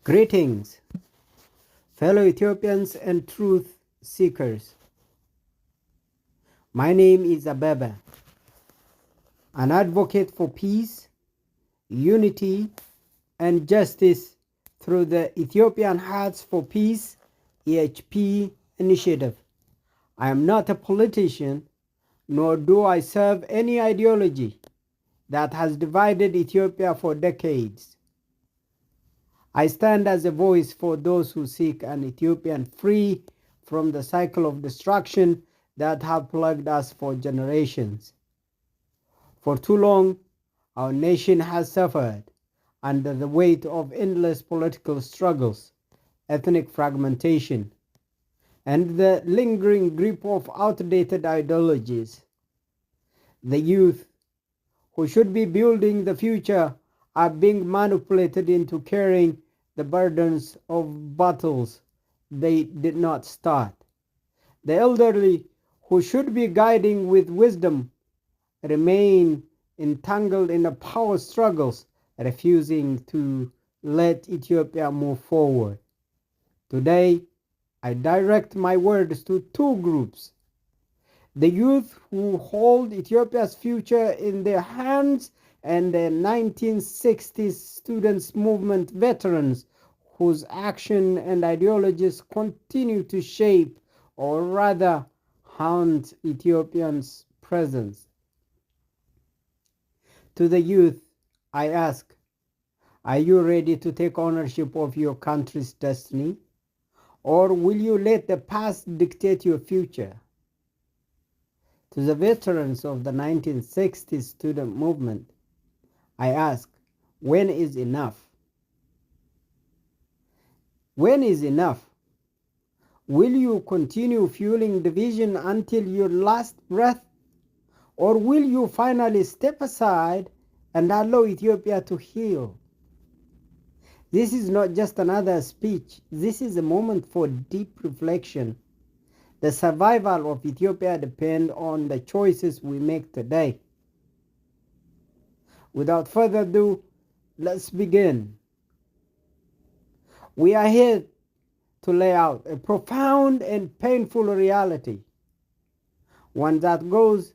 Greetings, fellow Ethiopians and truth seekers. My name is Abebe, an advocate for peace, unity, and justice through the Ethiopian Hearts for Peace (EHP) initiative. I am not a politician, nor do I serve any ideology that has divided Ethiopia for decades. I stand as a voice for those who seek an Ethiopian free from the cycle of destruction that have plagued us for generations. For too long, our nation has suffered under the weight of endless political struggles, ethnic fragmentation, and the lingering grip of outdated ideologies. The youth, who should be building the future, are being manipulated into carrying the burdens of battles they did not start. The elderly, who should be guiding with wisdom, remain entangled in the power struggles, refusing to let Ethiopia move forward. Today, I direct my words to two groups: the youth who hold Ethiopia's future in their hands, and the 1960s students' movement veterans whose action and ideologies continue to shape, or rather haunt, Ethiopians' presence. To the youth, I ask, are you ready to take ownership of your country's destiny? Or will you let the past dictate your future? To the veterans of the 1960s student movement, I ask, when is enough? When is enough? Will you continue fueling division until your last breath? Or will you finally step aside and allow Ethiopia to heal? This is not just another speech. This is a moment for deep reflection. The survival of Ethiopia depends on the choices we make today. Without further ado, let's begin. We are here to lay out a profound and painful reality, one that goes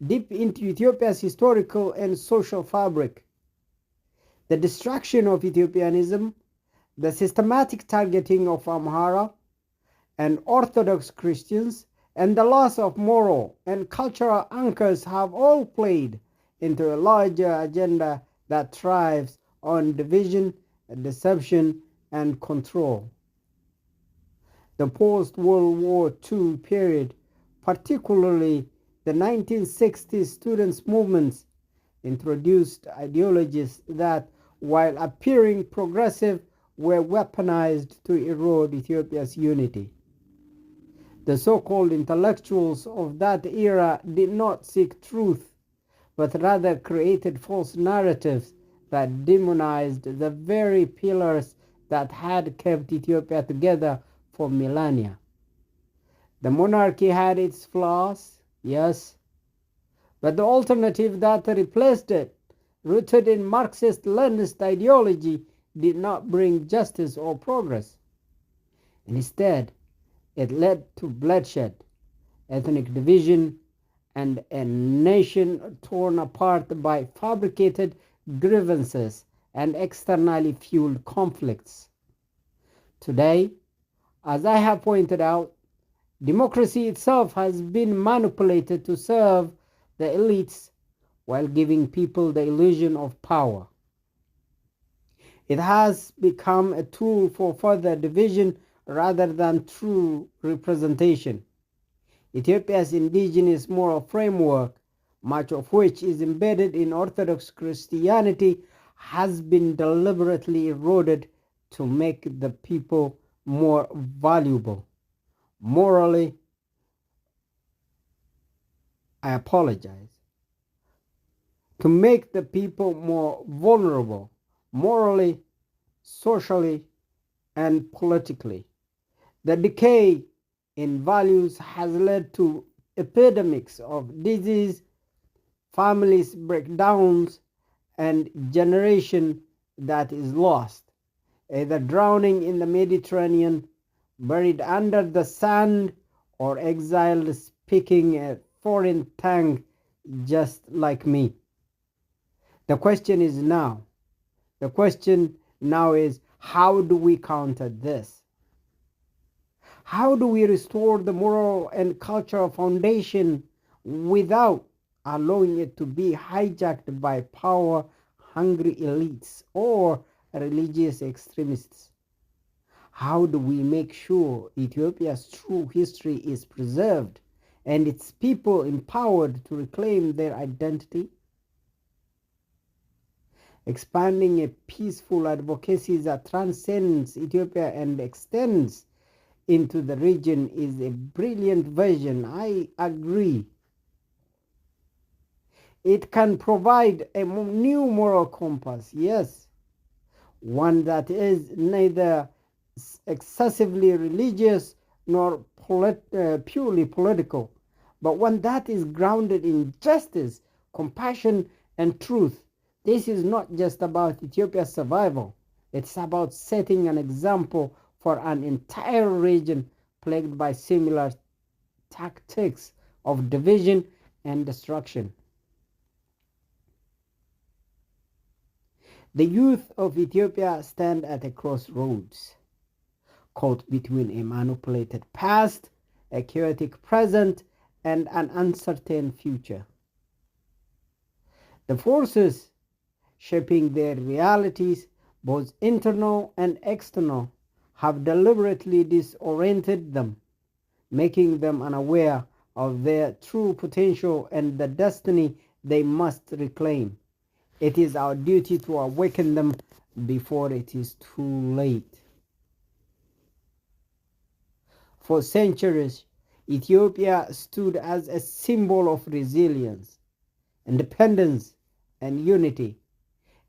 deep into Ethiopia's historical and social fabric. The destruction of Ethiopianism, the systematic targeting of Amhara and Orthodox Christians, and the loss of moral and cultural anchors have all played into a larger agenda that thrives on division, deception, and control. The post-World War II period, particularly the 1960s students' movements, introduced ideologies that, while appearing progressive, were weaponized to erode Ethiopia's unity. The so-called intellectuals of that era did not seek truth, but rather created false narratives that demonized the very pillars that had kept Ethiopia together for millennia. The monarchy had its flaws, yes, but the alternative that replaced it, rooted in Marxist-Leninist ideology, did not bring justice or progress. Instead, it led to bloodshed, ethnic division, and a nation torn apart by fabricated grievances and externally fueled conflicts. Today, as I have pointed out, democracy itself has been manipulated to serve the elites while giving people the illusion of power. It has become a tool for further division rather than true representation. Ethiopia's indigenous moral framework, much of which is embedded in Orthodox Christianity, has been deliberately eroded to make the people more valuable. Morally, to make the people more vulnerable, morally, socially, and politically. The decay in values has led to epidemics of disease, families breakdowns, and generation that is lost. either drowning in the Mediterranean, buried under the sand, or exiled speaking a foreign tongue just like me. The question now is, how do we counter this? How do we restore the moral and cultural foundation without allowing it to be hijacked by power-hungry elites or religious extremists? How do we make sure Ethiopia's true history is preserved and its people empowered to reclaim their identity? Expanding a peaceful advocacy that transcends Ethiopia and extends into the region is a brilliant vision. I agree. It can provide a new moral compass, yes, one that is neither excessively religious nor purely political, but one that is grounded in justice, compassion, and truth. This is not just about Ethiopia's survival. It's about setting an example for an entire region plagued by similar tactics of division and destruction. The youth of Ethiopia stand at a crossroads, caught between a manipulated past, a chaotic present, and an uncertain future. The forces shaping their realities, both internal and external, have deliberately disoriented them, making them unaware of their true potential and the destiny they must reclaim. It is our duty to awaken them before it is too late. For centuries, Ethiopia stood as a symbol of resilience, independence, and unity.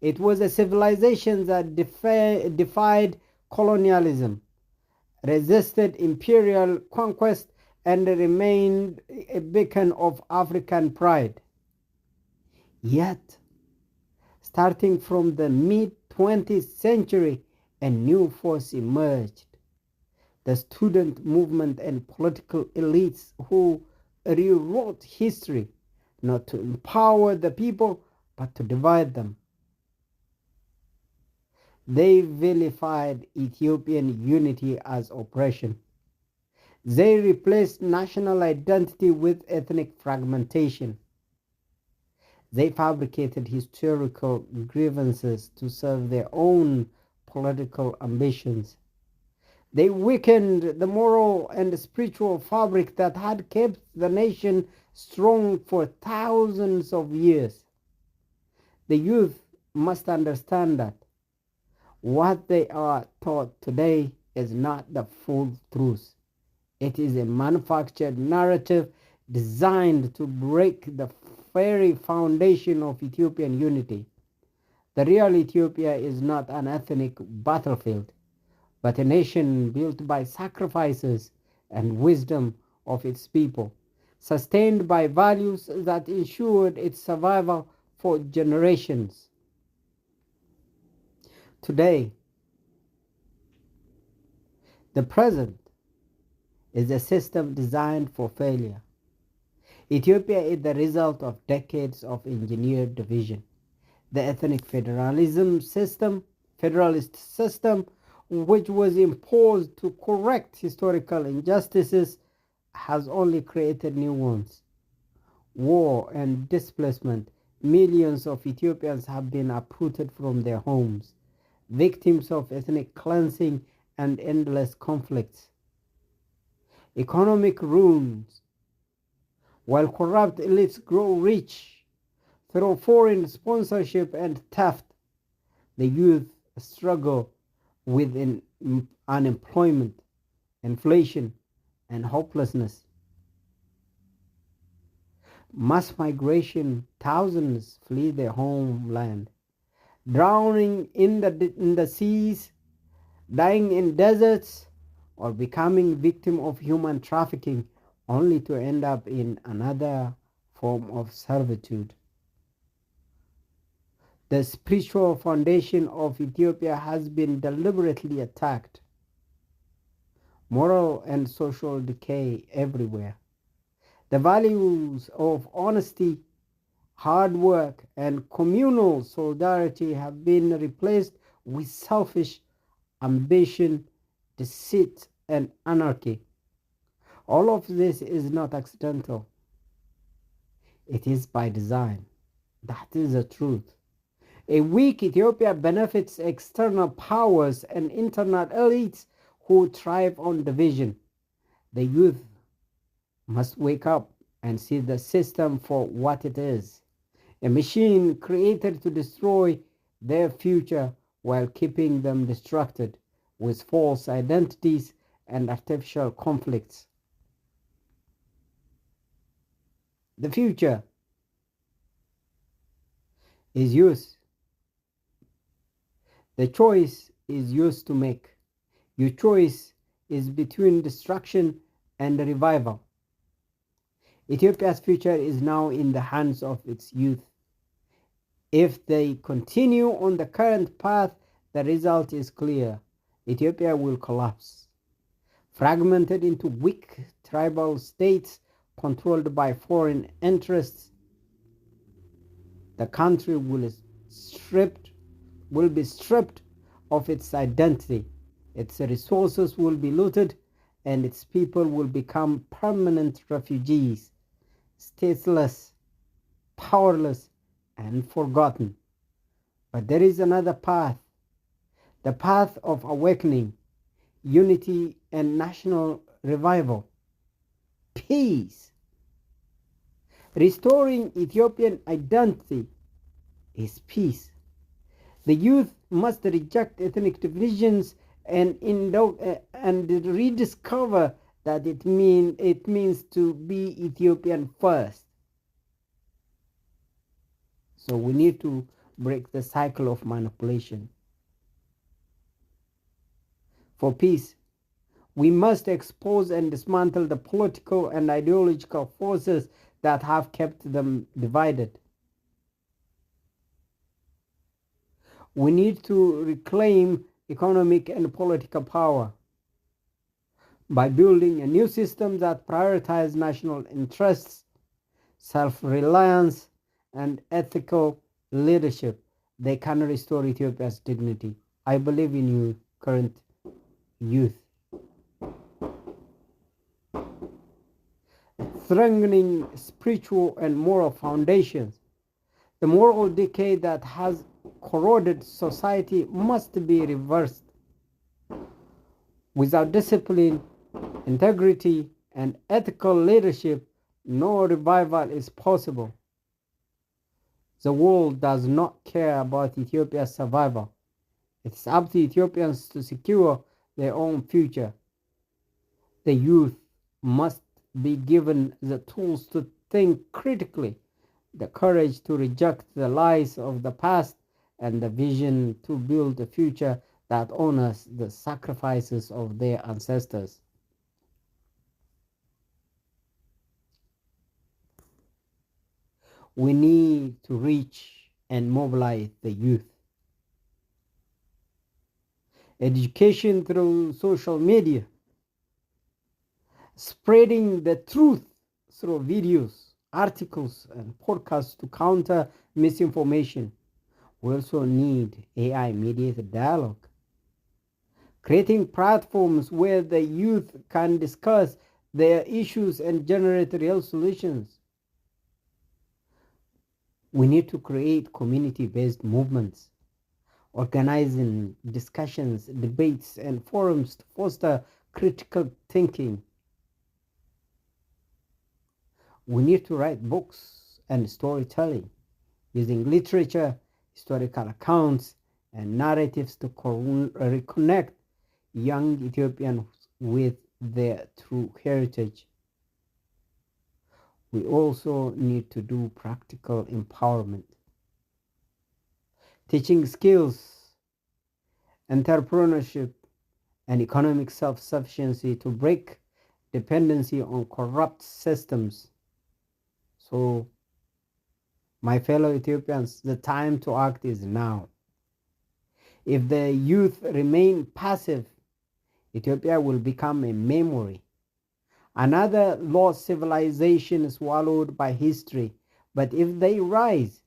It was a civilization that defied colonialism, resisted imperial conquest, and remained a beacon of African pride. Yet, starting from the mid-20th century, a new force emerged. The student movement and political elites who rewrote history, not to empower the people, but to divide them. They vilified Ethiopian unity as oppression. They replaced national identity with ethnic fragmentation. They fabricated historical grievances to serve their own political ambitions. They weakened the moral and spiritual fabric that had kept the nation strong for thousands of years. The youth must understand that what they are taught today is not the full truth. It is a manufactured narrative designed to break the very foundation of Ethiopian unity. The real Ethiopia is not an ethnic battlefield, but a nation built by sacrifices and wisdom of its people, sustained by values that ensured its survival for generations. Today, the present is a system designed for failure. Ethiopia is the result of decades of engineered division. The ethnic federalist system, which was imposed to correct historical injustices, has only created new ones. War and displacement. Millions of Ethiopians have been uprooted from their homes, victims of ethnic cleansing and endless conflicts. Economic ruins. While corrupt elites grow rich through foreign sponsorship and theft, the youth struggle with unemployment, inflation, and hopelessness. Mass migration, thousands flee their homeland, drowning in the seas, dying in deserts, or becoming victim of human trafficking, only to end up in another form of servitude. The spiritual foundation of Ethiopia has been deliberately attacked. Moral and social decay everywhere. The values of honesty, hard work, and communal solidarity have been replaced with selfish ambition, deceit, and anarchy. All of this is not accidental, it is by design. That is the truth. A weak Ethiopia benefits external powers and internal elites who thrive on division. The youth must wake up and see the system for what it is, a machine created to destroy their future while keeping them distracted with false identities and artificial conflicts. The future is yours. The choice is yours to make. Your choice is between destruction and revival. Ethiopia's future is now in the hands of its youth. If they continue on the current path, the result is clear. Ethiopia will collapse, fragmented into weak tribal states controlled by foreign interests. The country will be stripped of its identity. Its resources will be looted, and its people will become permanent refugees, stateless, powerless, and forgotten. But there is another path, the path of awakening, unity, and national revival. Peace. Restoring Ethiopian identity is peace. The youth must reject ethnic divisions and rediscover that it means to be Ethiopian first. So we need to break the cycle of manipulation. For peace, we must expose and dismantle the political and ideological forces that have kept them divided. We need to reclaim economic and political power by building a new system that prioritizes national interests, self-reliance, and ethical leadership. They can restore Ethiopia's dignity. I believe in you, current youth. Strengthening spiritual and moral foundations. The moral decay that has corroded society must be reversed. Without discipline, integrity, and ethical leadership, no revival is possible. The world does not care about Ethiopia's survival. It's up to Ethiopians to secure their own future. The youth must be given the tools to think critically, the courage to reject the lies of the past, and the vision to build a future that honors the sacrifices of their ancestors. We need to reach and mobilize the youth. Education through social media, spreading the truth through videos, articles, and podcasts to counter misinformation. We also need AI-mediated dialogue, creating platforms where the youth can discuss their issues and generate real solutions. We need to create community-based movements, organizing discussions, debates, and forums to foster critical thinking. We need to write books and storytelling using literature, historical accounts, and narratives to reconnect young Ethiopians with their true heritage. We also need to do practical empowerment, teaching skills, entrepreneurship, and economic self-sufficiency to break dependency on corrupt systems. So My fellow Ethiopians, the time to act is now. If the youth remain passive, Ethiopia will become a memory, another lost civilization swallowed by history. But if they rise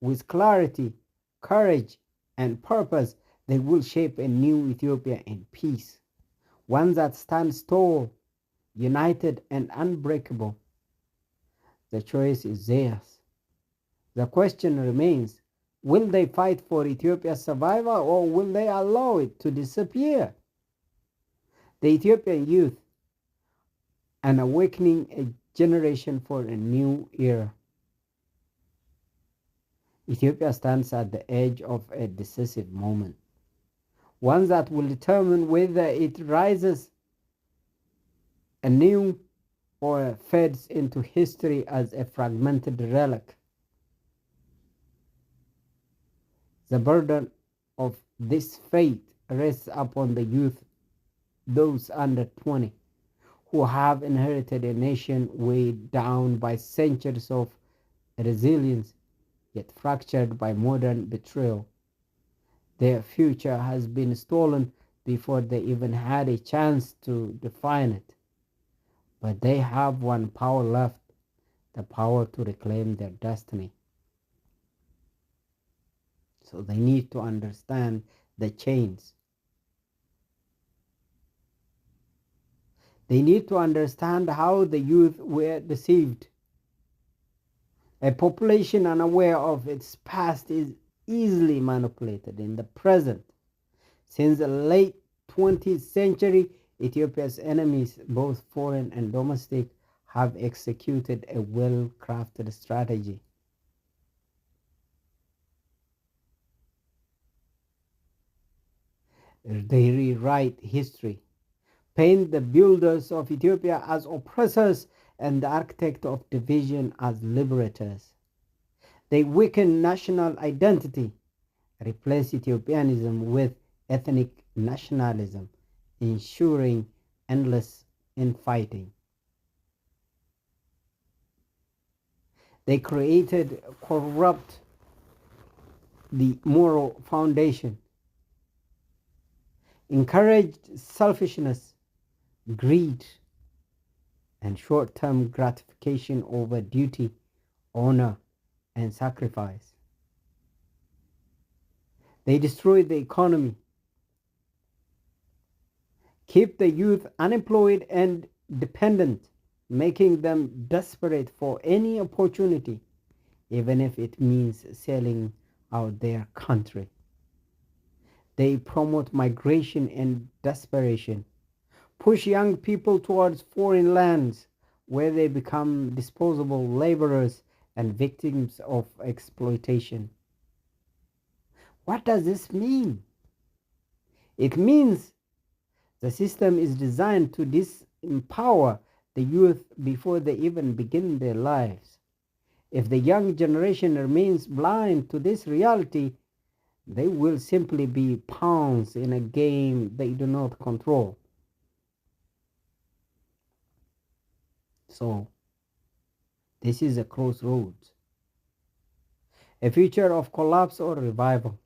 with clarity, courage, and purpose, they will shape a new Ethiopia in peace, one that stands tall, united, and unbreakable. The choice is theirs. The question remains, will they fight for Ethiopia's survival, or will they allow it to disappear? The Ethiopian youth, an awakening a generation for a new era. Ethiopia stands at the edge of a decisive moment, one that will determine whether it rises anew or fades into history as a fragmented relic. The burden of this fate rests upon the youth, those under 20, who have inherited a nation weighed down by centuries of resilience, yet fractured by modern betrayal. Their future has been stolen before they even had a chance to define it. But they have one power left, the power to reclaim their destiny. So they need to understand the chains. They need to understand how the youth were deceived. A population unaware of its past is easily manipulated in the present. Since the late 20th century, Ethiopia's enemies, both foreign and domestic, have executed a well-crafted strategy. They rewrite history, paint the builders of Ethiopia as oppressors and the architect of division as liberators. They weaken national identity, replace Ethiopianism with ethnic nationalism, ensuring endless infighting. They created corrupt the moral foundation, encouraged selfishness, greed, and short-term gratification over duty, honor, and sacrifice. They destroyed the economy, keep the youth unemployed and dependent, making them desperate for any opportunity, even if it means selling out their country. They promote migration and desperation, push young people towards foreign lands where they become disposable laborers and victims of exploitation. What does this mean? It means the system is designed to disempower the youth before they even begin their lives. If the young generation remains blind to this reality, they will simply be pawns in a game they do not control. So, this is a crossroads, a future of collapse or revival.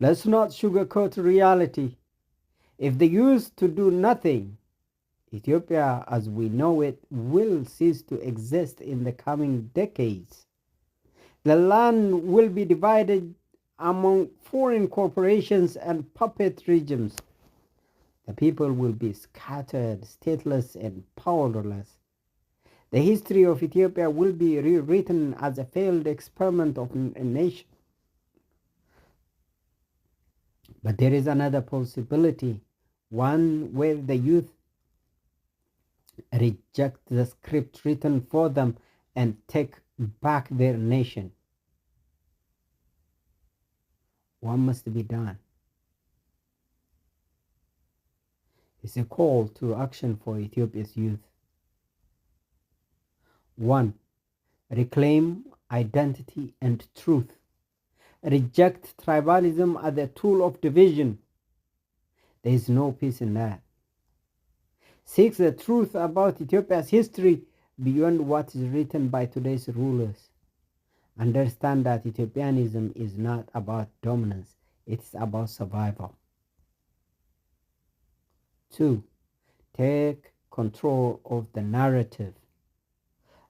Let's not sugarcoat reality. If they used to do nothing, Ethiopia as we know it will cease to exist in the coming decades. The land will be divided among foreign corporations and puppet regimes. The people will be scattered, stateless, and powerless. The history of Ethiopia will be rewritten as a failed experiment of a nation. But there is another possibility, one where the youth reject the script written for them and take back their nation. What must be done? It's a call to action for Ethiopia's youth. 1. Reclaim identity and truth. Reject tribalism as a tool of division. There is no peace in that. Seek the truth about Ethiopia's history, beyond what is written by today's rulers. Understand that Ethiopianism is not about dominance, it's about survival. 2. Take control of the narrative.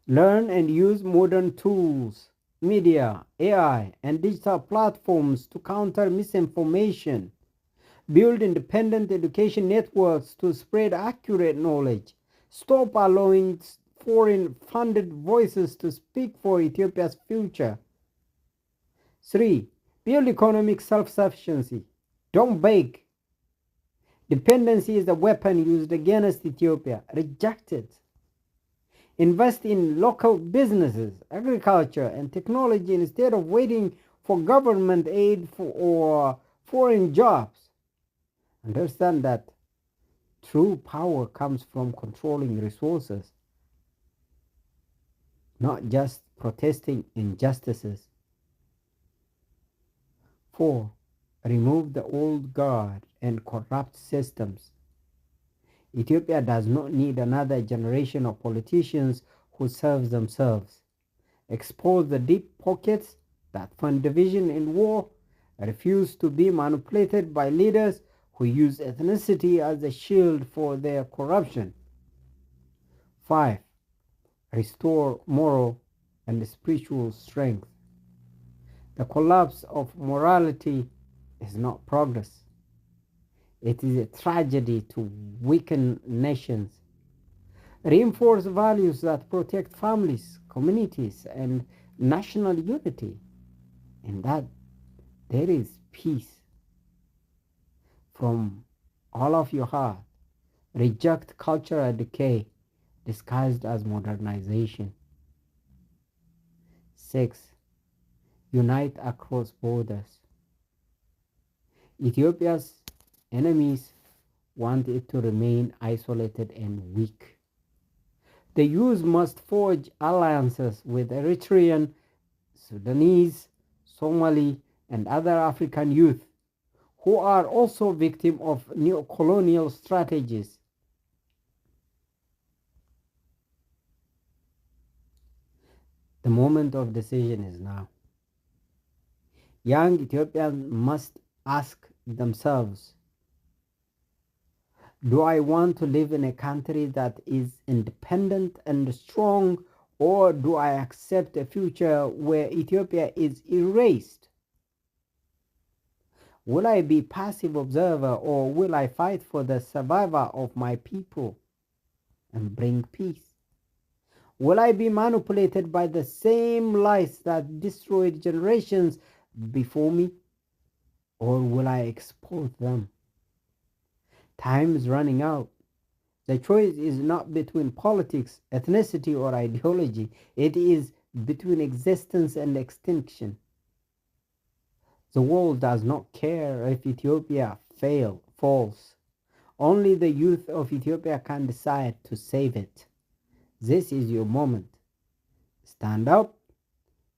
Learn and use modern tools, media, AI, and digital platforms to counter misinformation. Build independent education networks to spread accurate knowledge. Stop allowing foreign funded voices to speak for Ethiopia's future. 3. Build economic self sufficiency. Don't beg. Dependency is a weapon used against Ethiopia. Reject it. Invest in local businesses, agriculture, and technology instead of waiting for government aid or foreign jobs. Understand that true power comes from controlling resources, not just protesting injustices. 4. Remove the old guard and corrupt systems. Ethiopia does not need another generation of politicians who serve themselves. Expose the deep pockets that fund division in war, refuse to be manipulated by leaders who use ethnicity as a shield for their corruption. 5. Restore moral and spiritual strength. The collapse of morality is not progress. It is a tragedy to weaken nations. Reinforce values that protect families, communities, and national unity. In that, there is peace. From all of your heart, reject cultural decay disguised as modernization. 6. Unite across borders. Ethiopia's enemies want it to remain isolated and weak. The youth must forge alliances with Eritrean, Sudanese, Somali, and other African youth who are also victims of neo-colonial strategies. The moment of decision is now. Young Ethiopians must ask themselves, do I want to live in a country that is independent and strong, or do I accept a future where Ethiopia is erased? Will I be passive observer, or will I fight for the survival of my people and bring peace? Will I be manipulated by the same lies that destroyed generations before me, or will I expose them? Time is running out. The choice is not between politics, ethnicity, or ideology. It is between existence and extinction. The world does not care if Ethiopia falls. Only the youth of Ethiopia can decide to save it. This is your moment. Stand up,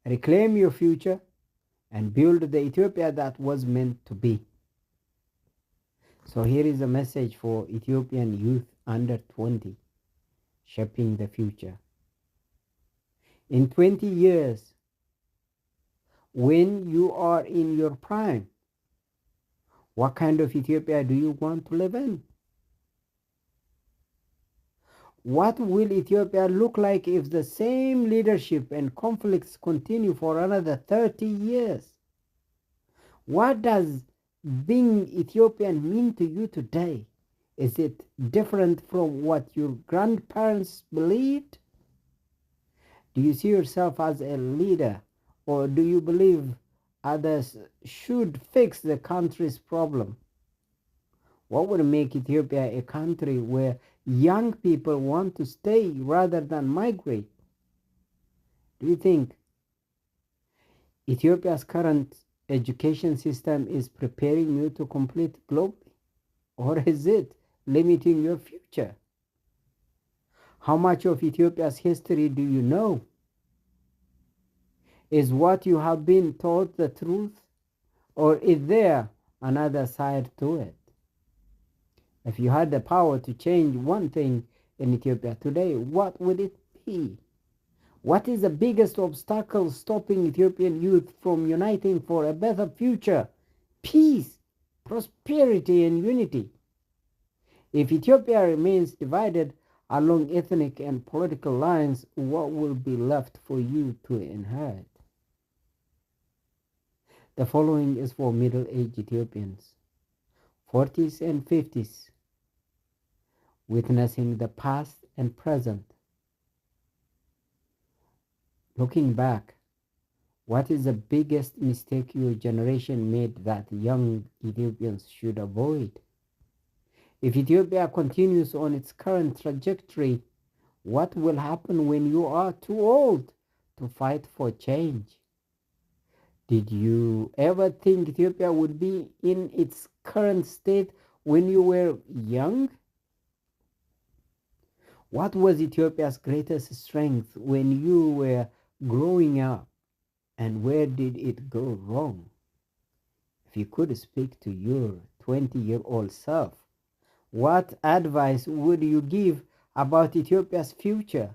reclaim your future, and build the Ethiopia that was meant to be. So here is a message for Ethiopian youth under 20, shaping the future. In 20 years, when you are in your prime, what kind of Ethiopia do you want to live in? What will Ethiopia look like if the same leadership and conflicts continue for another 30 years? What does being Ethiopian mean to you today? Is it different from what your grandparents believed? Do you see yourself as a leader, or do you believe others should fix the country's problem? What would make Ethiopia a country where young people want to stay rather than migrate? Do you think Ethiopia's current education system is preparing you to compete globally, or is it limiting your future? How much of Ethiopia's history do you know? Is what you have been taught the truth, or is there another side to it? If you had the power to change one thing in Ethiopia today, what would it key. What is the biggest obstacle stopping Ethiopian youth from uniting for a better future, peace, prosperity, and unity? If Ethiopia remains divided along ethnic and political lines, what will be left for you to inherit? The following is for middle-aged Ethiopians, 40s and 50s, witnessing the past and present. Looking back, what is the biggest mistake your generation made that young Ethiopians should avoid? If Ethiopia continues on its current trajectory, what will happen when you are too old to fight for change? Did you ever think Ethiopia would be in its current state when you were young? What was Ethiopia's greatest strength when you were growing up, and where did it go wrong? If you could speak to your 20-year-old self, what advice would you give about Ethiopia's future?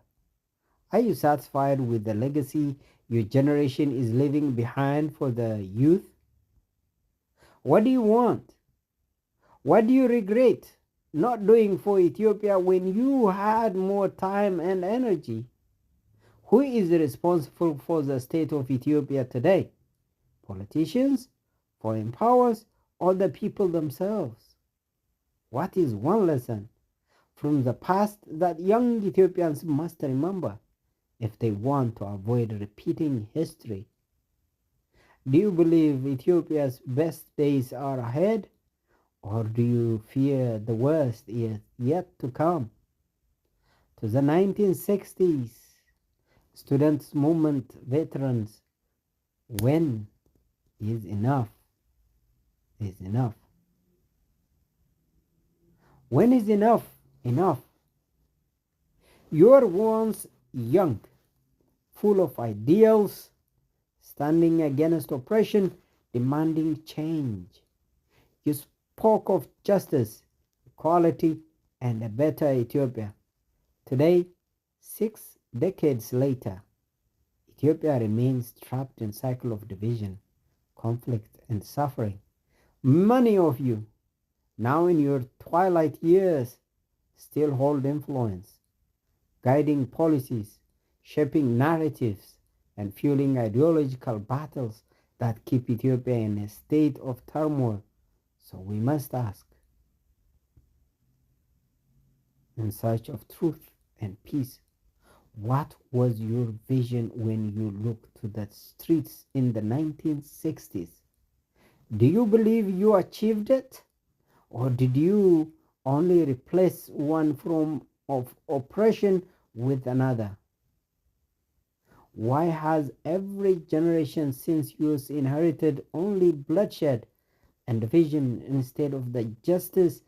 Are you satisfied with the legacy your generation is leaving behind for the youth? What do you want? What do you regret not doing for Ethiopia when you had more time and energy? Who is responsible for the state of Ethiopia today? Politicians, foreign powers, or the people themselves? What is one lesson from the past that young Ethiopians must remember if they want to avoid repeating history? Do you believe Ethiopia's best days are ahead, or do you fear the worst is yet to come? To the 1960s, students' movement veterans, when is enough? Is enough. When is enough? Enough. You were once young, full of ideals, standing against oppression, demanding change. You spoke of justice, equality, and a better Ethiopia. Today, 6 decades later, Ethiopia remains trapped in a cycle of division, conflict, and suffering. Many of you, now in your twilight years, still hold influence, guiding policies, shaping narratives, and fueling ideological battles that keep Ethiopia in a state of turmoil. So we must ask, in search of truth and peace, what was your vision when you looked to the streets in the 1960s? Do you believe you achieved it? Or did you only replace one form of oppression with another? Why has every generation since yours inherited only bloodshed and division instead of the justice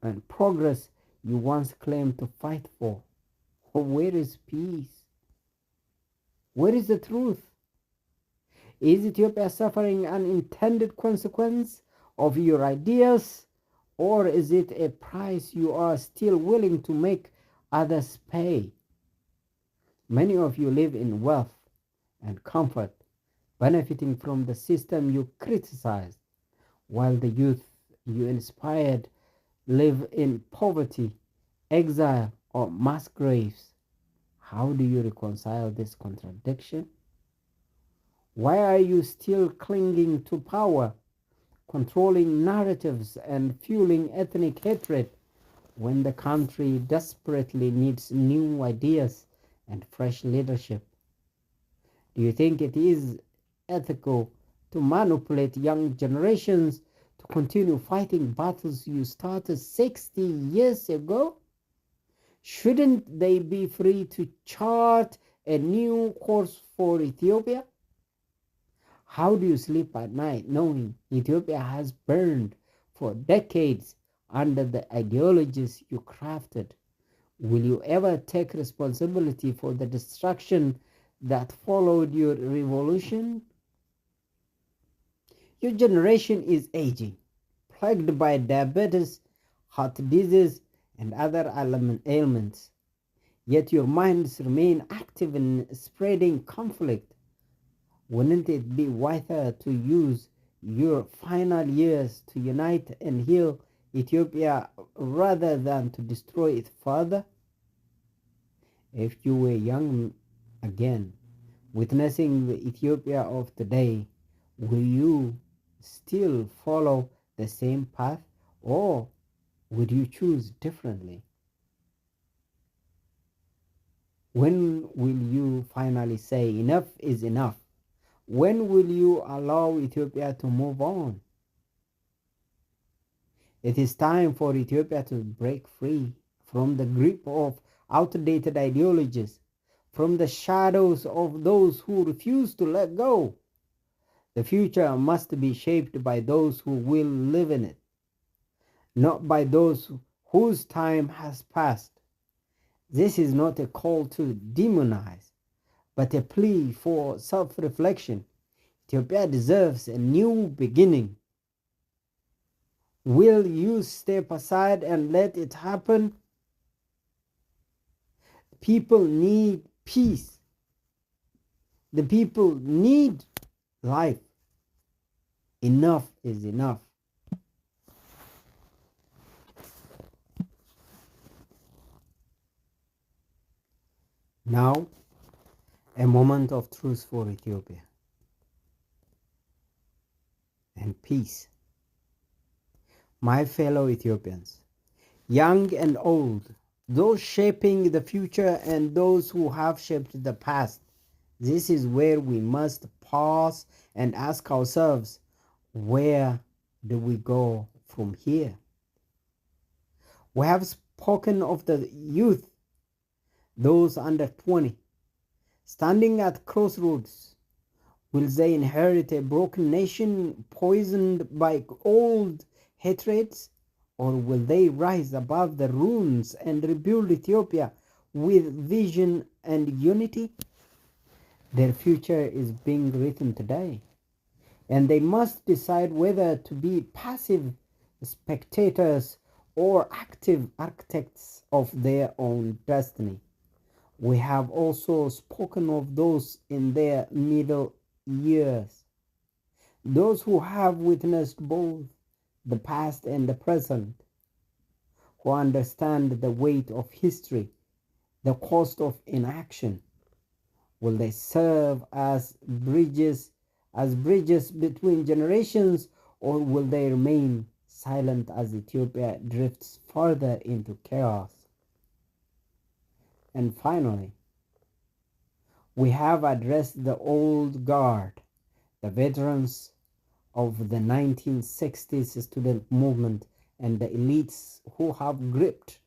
and progress you once claimed to fight for? Where is peace? Where is the truth? Is Ethiopia suffering an intended consequence of your ideas? Or is it a price you are still willing to make others pay? Many of you live in wealth and comfort, benefiting from the system you criticized, while the youth you inspired live in poverty, exile, or mass graves. How do you reconcile this contradiction? Why are you still clinging to power, controlling narratives and fueling ethnic hatred when the country desperately needs new ideas and fresh leadership? Do you think it is ethical to manipulate young generations to continue fighting battles you started 60 years ago? Shouldn't they be free to chart a new course for Ethiopia? How do you sleep at night knowing Ethiopia has burned for decades under the ideologies you crafted? Will you ever take responsibility for the destruction that followed your revolution? Your generation is aging, plagued by diabetes, heart disease, and other ailments. yet your minds remain active in spreading conflict. Wouldn't it be wiser to use your final years to unite and heal Ethiopia rather than to destroy it further? If you were young again, witnessing the Ethiopia of today, will you still follow the same path, or would you choose differently? When will you finally say enough is enough? When will you allow Ethiopia to move on? It is time for Ethiopia to break free from the grip of outdated ideologies, from the shadows of those who refuse to let go. The future must be shaped by those who will live in it, not by those whose time has passed. This is not a call to demonize, but a plea for self-reflection. Ethiopia deserves a new beginning. Will you step aside and let it happen? People need peace. The people need life. Enough is enough. Now, a moment of truth for Ethiopia and peace. My fellow Ethiopians, young and old, those shaping the future and those who have shaped the past, this is where we must pause and ask ourselves, where do we go from here? We have spoken of the youth, those under 20, standing at crossroads. Will they inherit a broken nation poisoned by old hatreds? Or will they rise above the ruins and rebuild Ethiopia with vision and unity? Their future is being written today, and they must decide whether to be passive spectators or active architects of their own destiny. We have also spoken of those in their middle years, those who have witnessed both the past and the present, who understand the weight of history, the cost of inaction. Will they serve as bridges between generations, or will they remain silent as Ethiopia drifts further into chaos? And finally, we have addressed the old guard, the veterans of the 1960s student movement and the elites who have gripped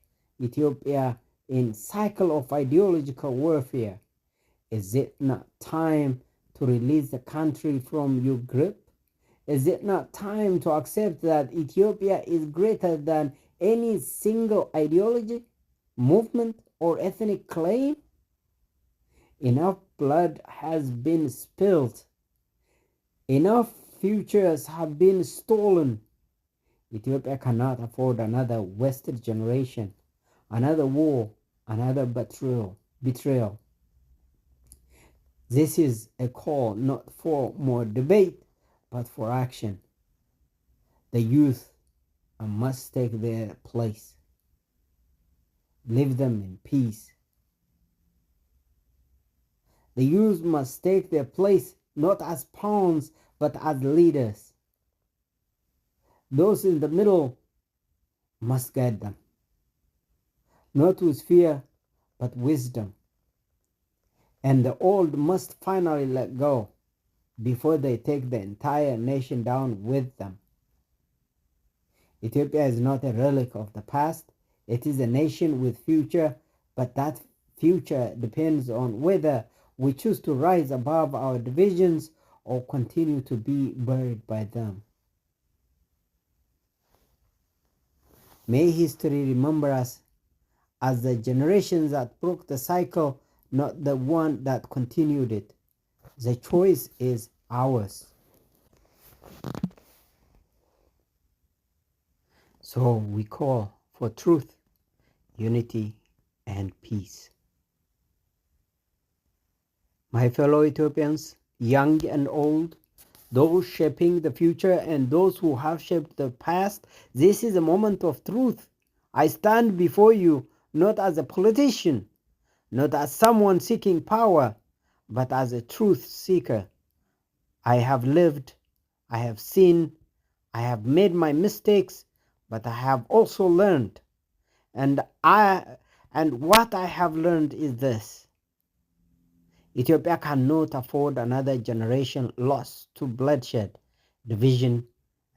Ethiopia in cycle of ideological warfare. Is it not time to release the country from your grip? Is it not time to accept that Ethiopia is greater than any single ideology, movement, or ethnic claim? Enough blood has been spilled. Enough futures have been stolen. Ethiopia cannot afford another wasted generation, another war, another betrayal. This is a call not for more debate, but for action. The youth must take their place. Leave them in peace. The youth must take their place not as pawns, but as leaders. Those in the middle must guide them, not with fear, but wisdom. And the old must finally let go before they take the entire nation down with them. Ethiopia is not a relic of the past. It is a nation with future, but that future depends on whether we choose to rise above our divisions or continue to be buried by them. May history remember us as the generations that broke the cycle, not the one that continued it. The choice is ours. So we call for truth, unity, and peace. My fellow Ethiopians, young and old, those shaping the future and those who have shaped the past, this is a moment of truth. I stand before you not as a politician, not as someone seeking power, but as a truth seeker. I have lived, I have seen, I have made my mistakes, but I have also learned. And what I have learned is this: Ethiopia cannot afford another generation lost to bloodshed, division,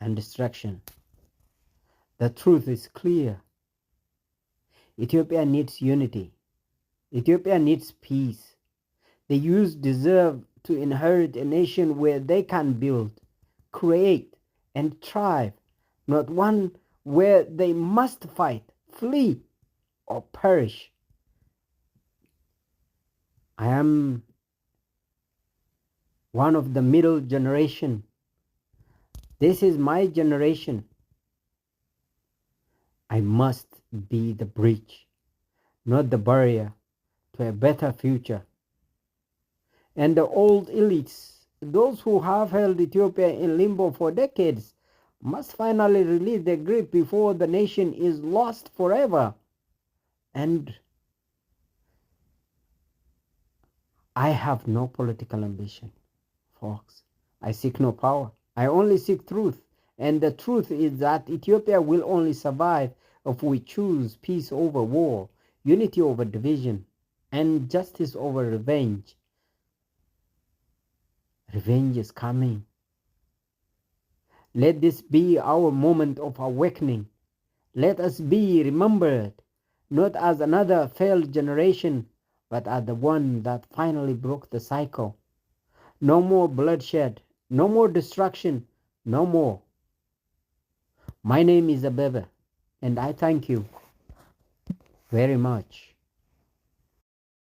and destruction. The truth is clear. Ethiopia needs unity. Ethiopia needs peace. The youth deserve to inherit a nation where they can build, create, and thrive, not one where they must fight, flee, or perish. I am one of the middle generation. This is my generation. I must be the bridge, not the barrier, to a better future. And the old elites, those who have held Ethiopia in limbo for decades, must finally release their grip before the nation is lost forever. And I have no political ambition, folks. I seek no power. I only seek truth. And the truth is that Ethiopia will only survive if we choose peace over war, unity over division, and justice over revenge. Revenge is coming. Let this be our moment of awakening. Let us be remembered not as another failed generation, but as the one that finally broke the cycle. No more bloodshed, no more destruction, no more. My name is Abebe, and I thank you very much.